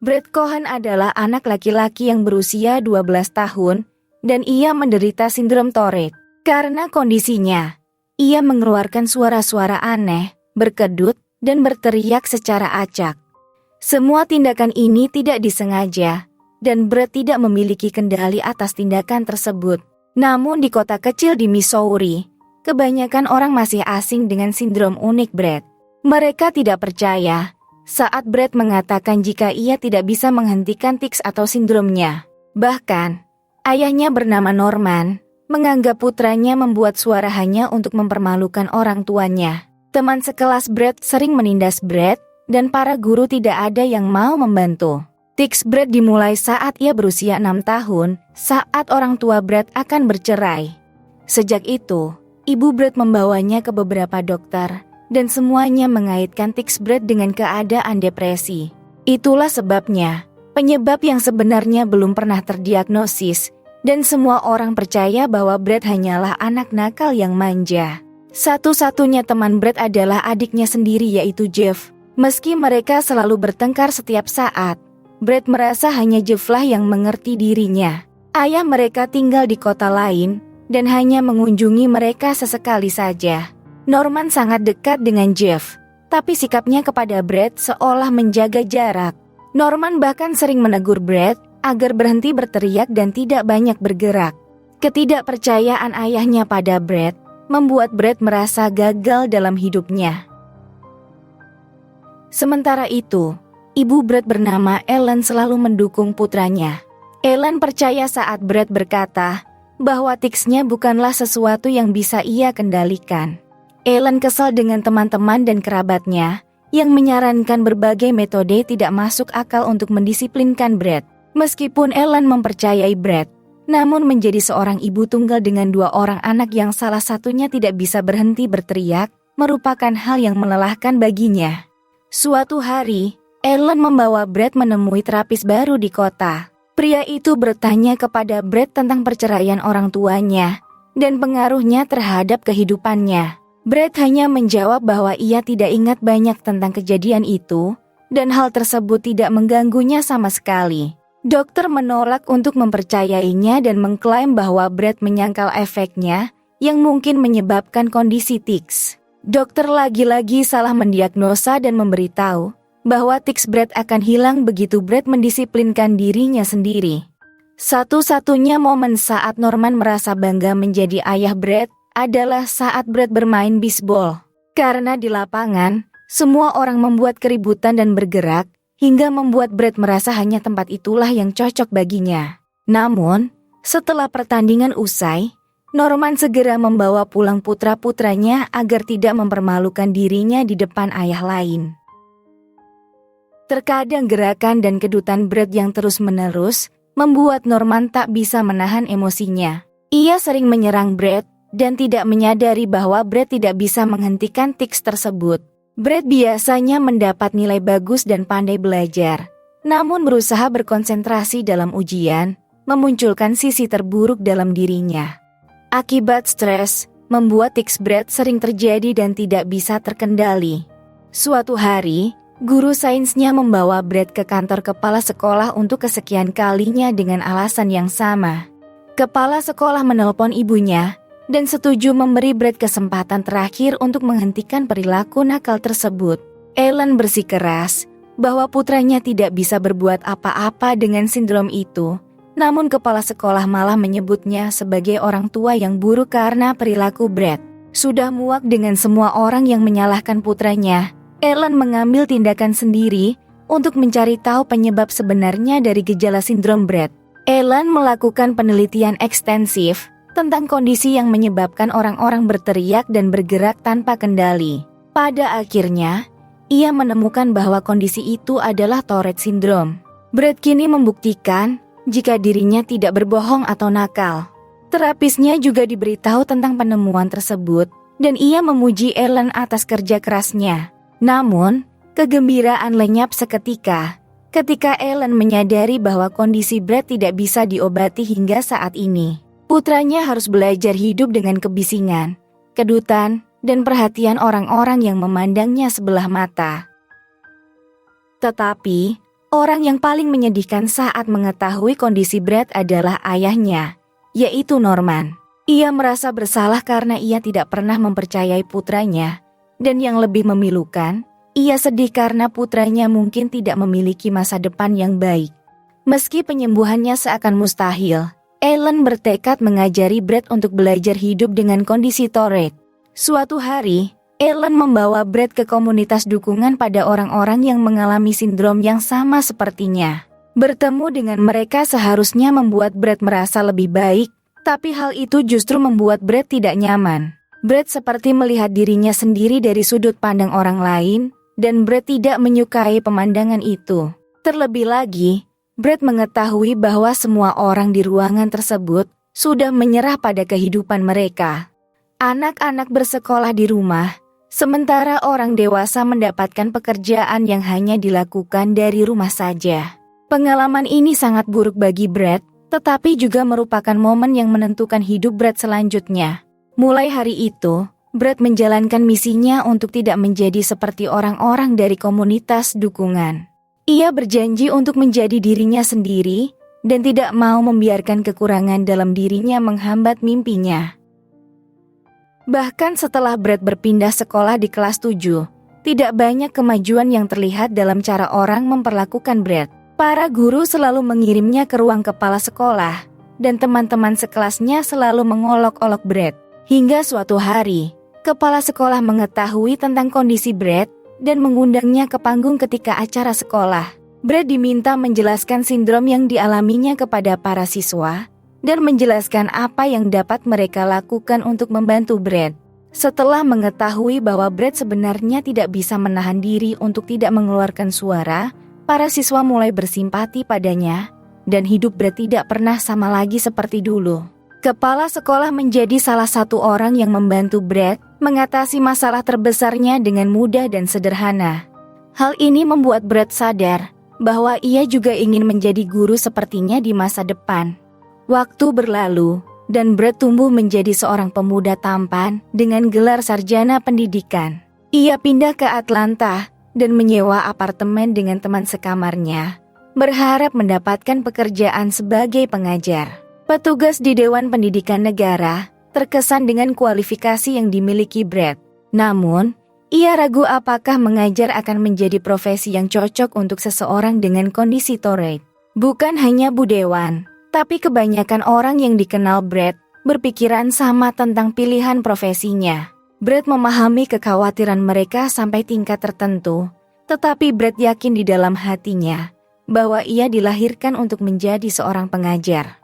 Brett Cohen adalah anak laki-laki yang berusia 12 tahun dan ia menderita sindrom Tourette. Karena kondisinya, ia mengeluarkan suara-suara aneh, berkedut, dan berteriak secara acak. Semua tindakan ini tidak disengaja dan Brett tidak memiliki kendali atas tindakan tersebut. Namun di kota kecil di Missouri, kebanyakan orang masih asing dengan sindrom unik Brett. Mereka tidak percaya saat Brett mengatakan jika ia tidak bisa menghentikan tics atau sindromnya. Bahkan, ayahnya bernama Norman menganggap putranya membuat suara hanya untuk mempermalukan orang tuanya. Teman sekelas Brett sering menindas Brett dan para guru tidak ada yang mau membantu. Tics Brett dimulai saat ia berusia 6 tahun, saat orang tua Brett akan bercerai. Sejak itu, ibu Brett membawanya ke beberapa dokter dan semuanya mengaitkan tics Brett dengan keadaan depresi. Itulah sebabnya, penyebab yang sebenarnya belum pernah terdiagnosis, dan semua orang percaya bahwa Brett hanyalah anak nakal yang manja. Satu-satunya teman Brett adalah adiknya sendiri yaitu Jeff. Meski mereka selalu bertengkar setiap saat, Brett merasa hanya Jeff-lah yang mengerti dirinya. Ayah mereka tinggal di kota lain, dan hanya mengunjungi mereka sesekali saja. Norman sangat dekat dengan Jeff, tapi sikapnya kepada Brett seolah menjaga jarak. Norman bahkan sering menegur Brett agar berhenti berteriak dan tidak banyak bergerak. Ketidakpercayaan ayahnya pada Brett membuat Brett merasa gagal dalam hidupnya. Sementara itu, ibu Brett bernama Ellen selalu mendukung putranya. Ellen percaya saat Brett berkata bahwa tics-nya bukanlah sesuatu yang bisa ia kendalikan. Ellen kesal dengan teman-teman dan kerabatnya yang menyarankan berbagai metode tidak masuk akal untuk mendisiplinkan Brett. Meskipun Ellen mempercayai Brett, namun menjadi seorang ibu tunggal dengan 2 orang anak yang salah satunya tidak bisa berhenti berteriak merupakan hal yang melelahkan baginya. Suatu hari, Ellen membawa Brett menemui terapis baru di kota. Pria itu bertanya kepada Brett tentang perceraian orang tuanya dan pengaruhnya terhadap kehidupannya. Brett hanya menjawab bahwa ia tidak ingat banyak tentang kejadian itu dan hal tersebut tidak mengganggunya sama sekali. Dokter menolak untuk mempercayainya dan mengklaim bahwa Brett menyangkal efeknya yang mungkin menyebabkan kondisi tics. Dokter lagi-lagi salah mendiagnosa dan memberitahu bahwa tics Brett akan hilang begitu Brett mendisiplinkan dirinya sendiri. Satu-satunya momen saat Norman merasa bangga menjadi ayah Brett adalah saat Brett bermain bisbol. Karena di lapangan, semua orang membuat keributan dan bergerak, hingga membuat Brett merasa hanya tempat itulah yang cocok baginya. Namun, setelah pertandingan usai, Norman segera membawa pulang putra-putranya agar tidak mempermalukan dirinya di depan ayah lain. Terkadang gerakan dan kedutan Brett yang terus-menerus membuat Norman tak bisa menahan emosinya. Ia sering menyerang Brett dan tidak menyadari bahwa Brett tidak bisa menghentikan tics tersebut. Brett biasanya mendapat nilai bagus dan pandai belajar, namun berusaha berkonsentrasi dalam ujian, memunculkan sisi terburuk dalam dirinya. Akibat stres, membuat tics Brett sering terjadi dan tidak bisa terkendali. Suatu hari, guru sainsnya membawa Brett ke kantor kepala sekolah untuk kesekian kalinya dengan alasan yang sama. Kepala sekolah menelpon ibunya dan setuju memberi Brett kesempatan terakhir untuk menghentikan perilaku nakal tersebut. Ellen bersikeras bahwa putranya tidak bisa berbuat apa-apa dengan sindrom itu, namun kepala sekolah malah menyebutnya sebagai orang tua yang buruk karena perilaku Brett. Sudah muak dengan semua orang yang menyalahkan putranya, Ellen mengambil tindakan sendiri untuk mencari tahu penyebab sebenarnya dari gejala sindrom Brett. Ellen melakukan penelitian ekstensif tentang kondisi yang menyebabkan orang-orang berteriak dan bergerak tanpa kendali. Pada akhirnya, ia menemukan bahwa kondisi itu adalah Tourette syndrome. Brett kini membuktikan jika dirinya tidak berbohong atau nakal. Terapisnya juga diberitahu tentang penemuan tersebut dan ia memuji Ellen atas kerja kerasnya. Namun, kegembiraan lenyap seketika ketika Ellen menyadari bahwa kondisi Brett tidak bisa diobati hingga saat ini. Putranya harus belajar hidup dengan kebisingan, kedutan, dan perhatian orang-orang yang memandangnya sebelah mata. Tetapi, Orang yang paling menyedihkan saat mengetahui kondisi Brad adalah ayahnya, yaitu Norman. Ia merasa bersalah karena ia tidak pernah mempercayai putranya, dan yang lebih memilukan, ia sedih karena putranya mungkin tidak memiliki masa depan yang baik. Meski penyembuhannya seakan mustahil, Ellen bertekad mengajari Brad untuk belajar hidup dengan kondisi Tourette. Suatu hari, Ellen membawa Brad ke komunitas dukungan pada orang-orang yang mengalami sindrom yang sama sepertinya. Bertemu dengan mereka seharusnya membuat Brad merasa lebih baik, tapi hal itu justru membuat Brad tidak nyaman. Brad seperti melihat dirinya sendiri dari sudut pandang orang lain, dan Brad tidak menyukai pemandangan itu. Terlebih lagi, Brad mengetahui bahwa semua orang di ruangan tersebut sudah menyerah pada kehidupan mereka. Anak-anak bersekolah di rumah, sementara orang dewasa mendapatkan pekerjaan yang hanya dilakukan dari rumah saja. Pengalaman ini sangat buruk bagi Brad, tetapi juga merupakan momen yang menentukan hidup Brad selanjutnya. Mulai hari itu, Brad menjalankan misinya untuk tidak menjadi seperti orang-orang dari komunitas dukungan. Ia berjanji untuk menjadi dirinya sendiri dan tidak mau membiarkan kekurangan dalam dirinya menghambat mimpinya. Bahkan setelah Brad berpindah sekolah di kelas 7, tidak banyak kemajuan yang terlihat dalam cara orang memperlakukan Brad. Para guru selalu mengirimnya ke ruang kepala sekolah, dan teman-teman sekelasnya selalu mengolok-olok Brad. Hingga suatu hari, kepala sekolah mengetahui tentang kondisi Brad dan mengundangnya ke panggung ketika acara sekolah. Brad diminta menjelaskan sindrom yang dialaminya kepada para siswa, dan menjelaskan apa yang dapat mereka lakukan untuk membantu Brad. Setelah mengetahui bahwa Brad sebenarnya tidak bisa menahan diri untuk tidak mengeluarkan suara, para siswa mulai bersimpati padanya, dan hidup Brad tidak pernah sama lagi seperti dulu. Kepala sekolah menjadi salah satu orang yang membantu Brad mengatasi masalah terbesarnya dengan mudah dan sederhana. Hal ini membuat Brad sadar bahwa ia juga ingin menjadi guru sepertinya di masa depan. Waktu berlalu, dan Brad tumbuh menjadi seorang pemuda tampan dengan gelar sarjana pendidikan. Ia pindah ke Atlanta dan menyewa apartemen dengan teman sekamarnya, berharap mendapatkan pekerjaan sebagai pengajar. Petugas di Dewan Pendidikan Negara terkesan dengan kualifikasi yang dimiliki Brad. Namun, ia ragu apakah mengajar akan menjadi profesi yang cocok untuk seseorang dengan kondisi Tourette. Bukan hanya Bu Dewan, tapi kebanyakan orang yang dikenal Brad berpikiran sama tentang pilihan profesinya. Brad memahami kekhawatiran mereka sampai tingkat tertentu, tetapi Brad yakin di dalam hatinya bahwa ia dilahirkan untuk menjadi seorang pengajar.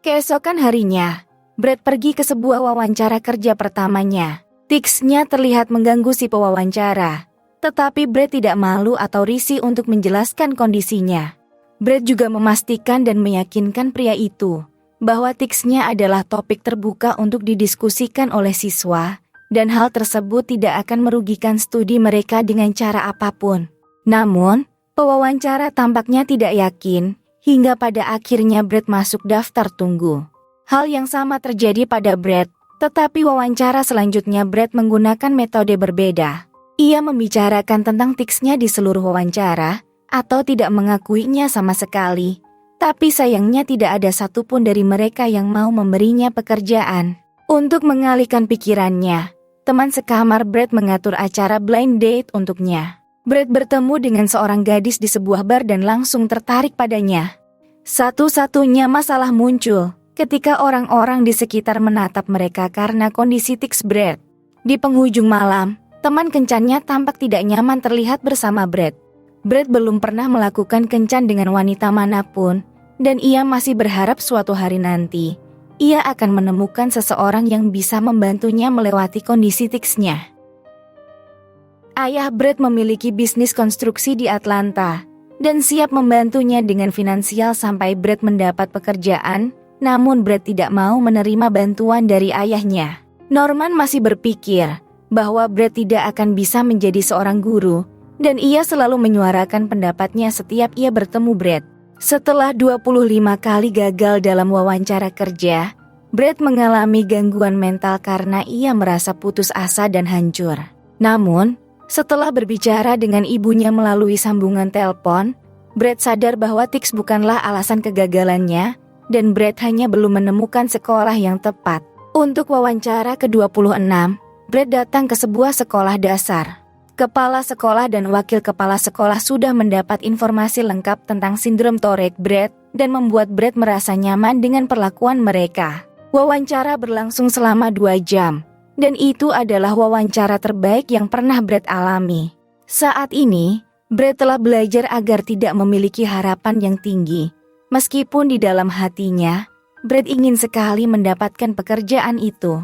Keesokan harinya, Brad pergi ke sebuah wawancara kerja pertamanya. Ticsnya terlihat mengganggu si pewawancara, tetapi Brad tidak malu atau risih untuk menjelaskan kondisinya. Brad juga memastikan dan meyakinkan pria itu bahwa ticsnya adalah topik terbuka untuk didiskusikan oleh siswa, dan hal tersebut tidak akan merugikan studi mereka dengan cara apapun. Namun, pewawancara tampaknya tidak yakin, hingga pada akhirnya Brad masuk daftar tunggu. Hal yang sama terjadi pada Brad, tetapi wawancara selanjutnya Brad menggunakan metode berbeda. Ia membicarakan tentang ticsnya di seluruh wawancara, atau tidak mengakuinya sama sekali. Tapi sayangnya tidak ada satupun dari mereka yang mau memberinya pekerjaan. Untuk mengalihkan pikirannya, teman sekamar Brad mengatur acara blind date untuknya. Brad bertemu dengan seorang gadis di sebuah bar dan langsung tertarik padanya. Satu-satunya masalah muncul ketika orang-orang di sekitar menatap mereka karena kondisi tics Brad. Di penghujung malam, teman kencannya tampak tidak nyaman terlihat bersama Brad. Brad belum pernah melakukan kencan dengan wanita manapun, dan ia masih berharap suatu hari nanti ia akan menemukan seseorang yang bisa membantunya melewati kondisi ticsnya. Ayah Brad memiliki bisnis konstruksi di Atlanta dan siap membantunya dengan finansial sampai Brad mendapat pekerjaan, namun Brad tidak mau menerima bantuan dari ayahnya. Norman masih berpikir bahwa Brad tidak akan bisa menjadi seorang guru, dan ia selalu menyuarakan pendapatnya setiap ia bertemu Brad. Setelah 25 kali gagal dalam wawancara kerja, Brad mengalami gangguan mental karena ia merasa putus asa dan hancur. Namun, Setelah berbicara dengan ibunya melalui sambungan telepon, Brad sadar bahwa Tix bukanlah alasan kegagalannya, dan Brad hanya belum menemukan sekolah yang tepat. Untuk wawancara ke-26, Brad datang ke sebuah sekolah dasar. Kepala sekolah dan wakil kepala sekolah sudah mendapat informasi lengkap tentang sindrom Tourette Brad dan membuat Brad merasa nyaman dengan perlakuan mereka. Wawancara berlangsung selama 2 jam. Dan itu adalah wawancara terbaik yang pernah Brad alami. Saat ini, Brad telah belajar agar tidak memiliki harapan yang tinggi. Meskipun di dalam hatinya, Brad ingin sekali mendapatkan pekerjaan itu.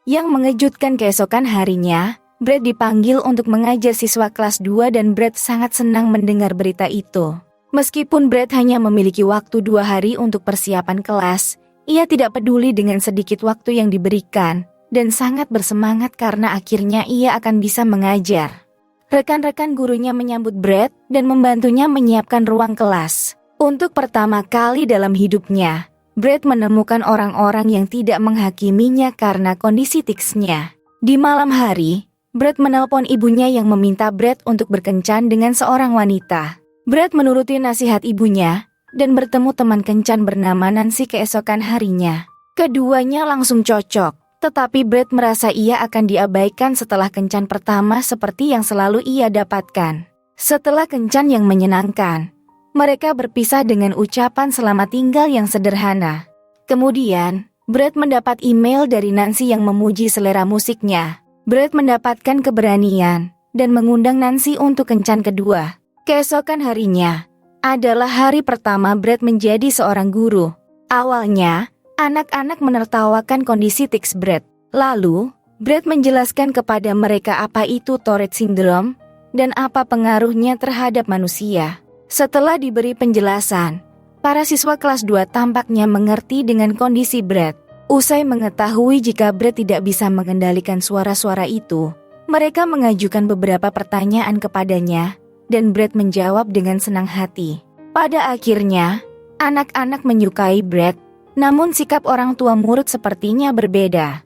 Yang mengejutkan keesokan harinya, Brad dipanggil untuk mengajar siswa kelas 2 dan Brad sangat senang mendengar berita itu. Meskipun Brad hanya memiliki waktu 2 hari untuk persiapan kelas, ia tidak peduli dengan sedikit waktu yang diberikan, dan sangat bersemangat karena akhirnya ia akan bisa mengajar. Rekan-rekan gurunya menyambut Brad dan membantunya menyiapkan ruang kelas. Untuk pertama kali dalam hidupnya, Brad menemukan orang-orang yang tidak menghakiminya karena kondisi ticsnya. Di malam hari, Brad menelpon ibunya yang meminta Brad untuk berkencan dengan seorang wanita. Brad menuruti nasihat ibunya dan bertemu teman kencan bernama Nancy keesokan harinya. Keduanya langsung cocok, tetapi Brad merasa ia akan diabaikan setelah kencan pertama seperti yang selalu ia dapatkan. Setelah kencan yang menyenangkan, mereka berpisah dengan ucapan selamat tinggal yang sederhana. Kemudian, Brad mendapat email dari Nancy yang memuji selera musiknya. Brad mendapatkan keberanian dan mengundang Nancy untuk kencan kedua. Keesokan harinya adalah hari pertama Brad menjadi seorang guru. Awalnya, anak-anak menertawakan kondisi tics Brad. Lalu, Brad menjelaskan kepada mereka apa itu Tourette Syndrome dan apa pengaruhnya terhadap manusia. Setelah diberi penjelasan, para siswa kelas 2 tampaknya mengerti dengan kondisi Brad. Usai mengetahui jika Brad tidak bisa mengendalikan suara-suara itu, mereka mengajukan beberapa pertanyaan kepadanya, dan Brad menjawab dengan senang hati. Pada akhirnya, anak-anak menyukai Brad, namun sikap orang tua murid sepertinya berbeda.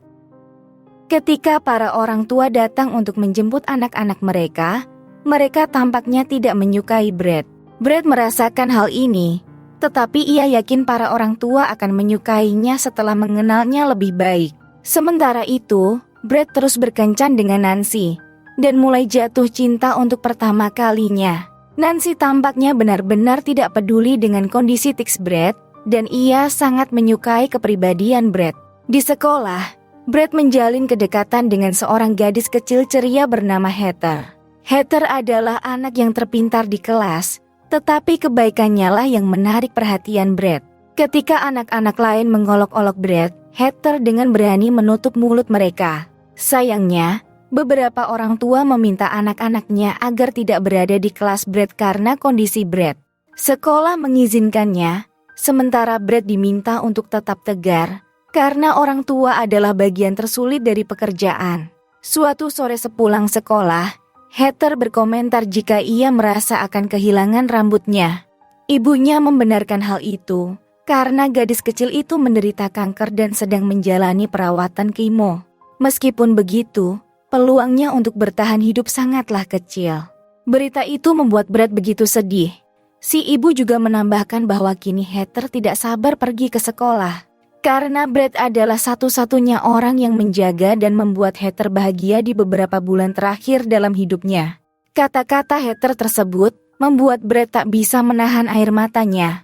Ketika para orang tua datang untuk menjemput anak-anak mereka, mereka tampaknya tidak menyukai Brad. Brad merasakan hal ini, tetapi ia yakin para orang tua akan menyukainya setelah mengenalnya lebih baik. Sementara itu, Brad terus berkencan dengan Nancy dan mulai jatuh cinta untuk pertama kalinya. Nancy tampaknya benar-benar tidak peduli dengan kondisi tics Brad, dan ia sangat menyukai kepribadian Brad. Di sekolah, Brad menjalin kedekatan dengan seorang gadis kecil ceria bernama Heather. Heather adalah anak yang terpintar di kelas, tetapi kebaikannya lah yang menarik perhatian Brad. Ketika anak-anak lain mengolok-olok Brad, Heather dengan berani menutup mulut mereka. Sayangnya, beberapa orang tua meminta anak-anaknya agar tidak berada di kelas Brad karena kondisi Brad. Sekolah mengizinkannya, sementara Brad diminta untuk tetap tegar, karena orang tua adalah bagian tersulit dari pekerjaan. Suatu sore sepulang sekolah, Heather berkomentar jika ia merasa akan kehilangan rambutnya. Ibunya membenarkan hal itu, karena gadis kecil itu menderita kanker dan sedang menjalani perawatan kemo. Meskipun begitu, peluangnya untuk bertahan hidup sangatlah kecil. Berita itu membuat Brad begitu sedih. Si ibu juga menambahkan bahwa kini Heather tidak sabar pergi ke sekolah. Karena Brad adalah satu-satunya orang yang menjaga dan membuat Heather bahagia di beberapa bulan terakhir dalam hidupnya. Kata-kata Heather tersebut membuat Brad tak bisa menahan air matanya.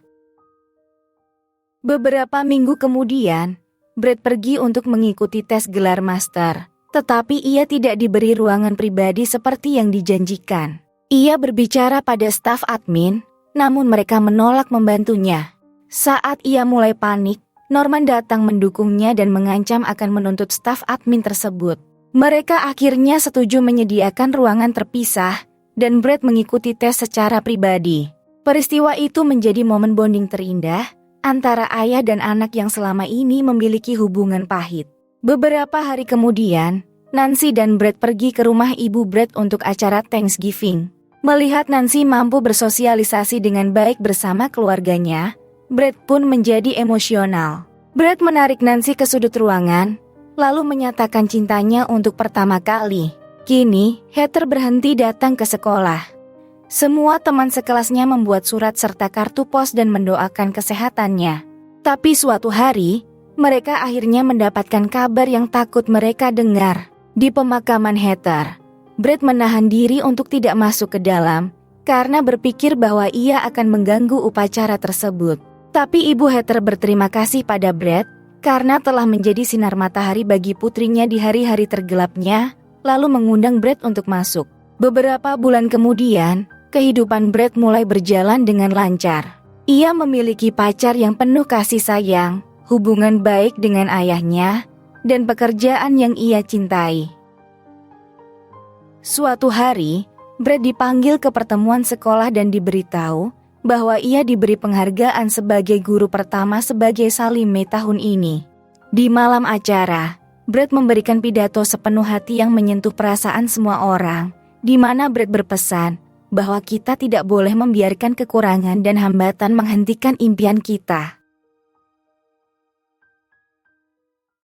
Beberapa minggu kemudian, Brad pergi untuk mengikuti tes gelar master. Tetapi ia tidak diberi ruangan pribadi seperti yang dijanjikan. Ia berbicara pada staf admin, namun mereka menolak membantunya. Saat ia mulai panik, Norman datang mendukungnya dan mengancam akan menuntut staf admin tersebut. Mereka akhirnya setuju menyediakan ruangan terpisah, dan Brad mengikuti tes secara pribadi. Peristiwa itu menjadi momen bonding terindah antara ayah dan anak yang selama ini memiliki hubungan pahit. Beberapa hari kemudian, Nancy dan Brad pergi ke rumah ibu Brad untuk acara Thanksgiving. Melihat Nancy mampu bersosialisasi dengan baik bersama keluarganya, Brad pun menjadi emosional. Brad menarik Nancy ke sudut ruangan, lalu menyatakan cintanya untuk pertama kali. Kini, Heather berhenti datang ke sekolah. Semua teman sekelasnya membuat surat serta kartu pos dan mendoakan kesehatannya. Tapi suatu hari, mereka akhirnya mendapatkan kabar yang takut mereka dengar. Di pemakaman Heather, Brett menahan diri untuk tidak masuk ke dalam karena berpikir bahwa ia akan mengganggu upacara tersebut. Tapi ibu Heather berterima kasih pada Brett karena telah menjadi sinar matahari bagi putrinya di hari-hari tergelapnya, lalu mengundang Brett untuk masuk. Beberapa bulan kemudian, kehidupan Brett mulai berjalan dengan lancar. Ia memiliki pacar yang penuh kasih sayang, hubungan baik dengan ayahnya, dan pekerjaan yang ia cintai. Suatu hari, Brett dipanggil ke pertemuan sekolah dan diberitahu bahwa ia diberi penghargaan sebagai guru pertama sebagai Salime tahun ini. Di malam acara, Brett memberikan pidato sepenuh hati yang menyentuh perasaan semua orang, di mana Brett berpesan bahwa kita tidak boleh membiarkan kekurangan dan hambatan menghentikan impian kita.